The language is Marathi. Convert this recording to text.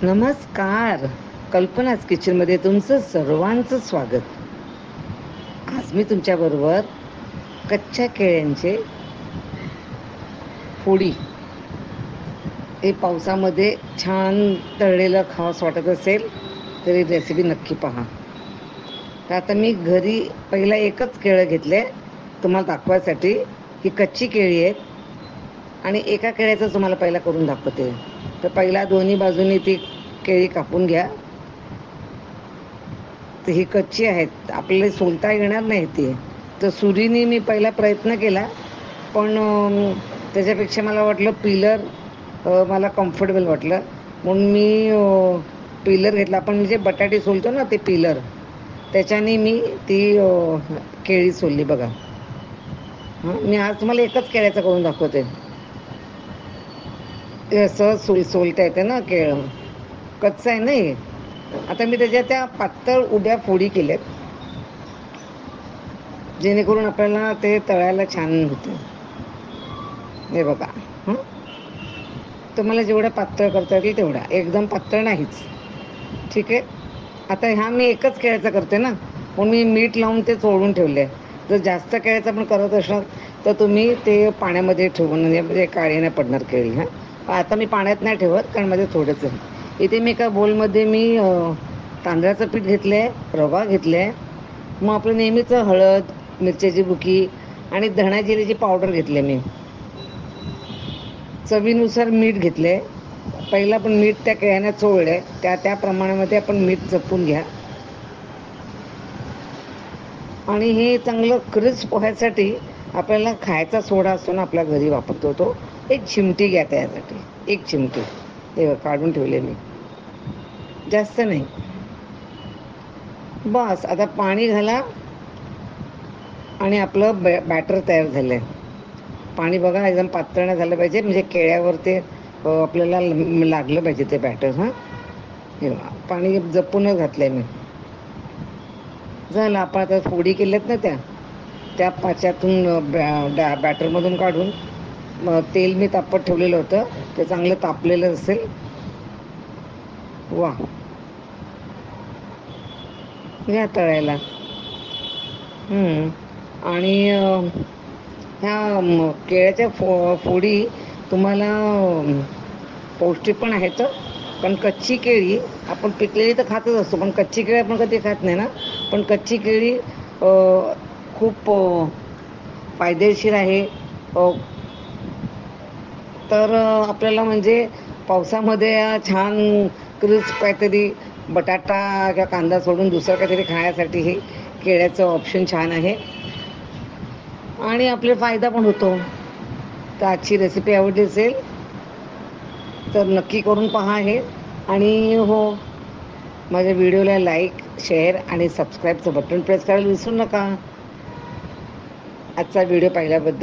नमस्कार. कल्पनाच किचनमध्ये तुमचं सर्वांचं स्वागत. आज मी तुमच्याबरोबर कच्च्या केळ्यांचे फोडी हे पावसामध्ये छान तळलेलं खावंसं वाटत असेल तरी रेसिपी नक्की पहा. तर आता मी घरी पहिला एकच केळं घेतले तुम्हाला दाखवायसाठी. ही कच्ची केळी आहेत आणि एका केळ्याचं तुम्हाला पहिला करून दाखवते. तर पहिला दोन्ही बाजूनी ती केळी कापून घ्या. तर ही कच्ची आहेत, आपल्याला सोलता येणार नाही ती. तर सुरीने मी पहिला प्रयत्न केला, पण त्याच्यापेक्षा मला वाटलं पिलर मला कम्फर्टेबल वाटलं, म्हणून मी पिलर घेतला. आपण म्हणजे बटाटे सोलतो ना ते पिलर, त्याच्याने मी ती केळी सोलली बघा. मी आज तुम्हाला एकच केळ्याचं करून दाखवते. असं सोलता येते ना केळं, कच्चं आहे ना हे. आता मी त्याच्या त्या पातळ उभ्या फोडी केल्यात, जेणेकरून आपल्याला ते तळायला छान होते. हे बघा. तुम्हाला जेवढं पातळ करता येईल तेवढा, एकदम पातळ नाहीच. ठीक आहे. आता ह्या मी एकच केळ्याचा करते ना, म्हणून मी मीठ लावून ते चोळून ठेवले. जर जास्त केळ्याचा पण करत असाल तर तुम्ही ते पाण्यामध्ये ठेवून म्हणजे काळी नाही पडणार केळी. आता मी पाण्यात नाही ठेवत, कारण माझे थोडंच आहे. इथे मी एका बोलमध्ये मी तांदळाचं पीठ घेतलं आहे, रवा घेतला आहे, मग आपलं नेहमीचं हळद, मिरच्याची बुकी आणि धणा जिऱ्याची पावडर घेतली मी. चवीनुसार मीठ घेतले. पहिला पण मीठ त्या केळ्यांना चोळलं, त्या प्रमाणामध्ये आपण मीठ जपून घ्या. आणि हे चांगलं क्रिस्प पोह्यासाठी आपल्याला खायचा सोडा असतो ना आपल्या घरी वापरतो तो, एक चिमटी घ्या त्यासाठी. एक चिमटी हे काढून ठेवले मी, जास्त नाही. बस आता पाणी घाला आणि आपलं बॅटर तयार झालं आहे. पाणी बघा एकदम पातळ नाही झालं पाहिजे, म्हणजे केळ्यावर ते आपल्याला लागलं पाहिजे ते बॅटर. हे पाणी जपूनच घातलं आहे मी. झालं. आपण आता फोडी केल्यात ना त्या पाच्यातून बॅटरमधून काढून तेल मी तापत ठेवलेलं होतं, ते चांगलं तापलेलं असेल. वा, घ्या तळायला. आणि ह्या केळ्याच्या फोडी तुम्हाला पौष्टिक पण आहेत. पण कच्ची केळी आपण पिकलेली तर खातच असतो, पण कच्ची केळी आपण कधी खात नाही ना. पण कच्ची केळी खूप फायदेशीर आहे. तर आपल्याला म्हणजे पावसामध्ये छान क्रिस्प काहीतरी बटाटा किंवा कांदा सोडून दुसरं काहीतरी खाण्यासाठी हे केळ्याचं ऑप्शन छान आहे आणि आपले फायदा पण होतो. तर आजची रेसिपी आवडली असेल तर नक्की करून पहा हे. आणि हो, माझ्या व्हिडिओला लाईक, शेअर आणि सबस्क्राईबचं बटन प्रेस करायला विसरू नका. आजचा व्हिडिओ पाहिल्याबद्दल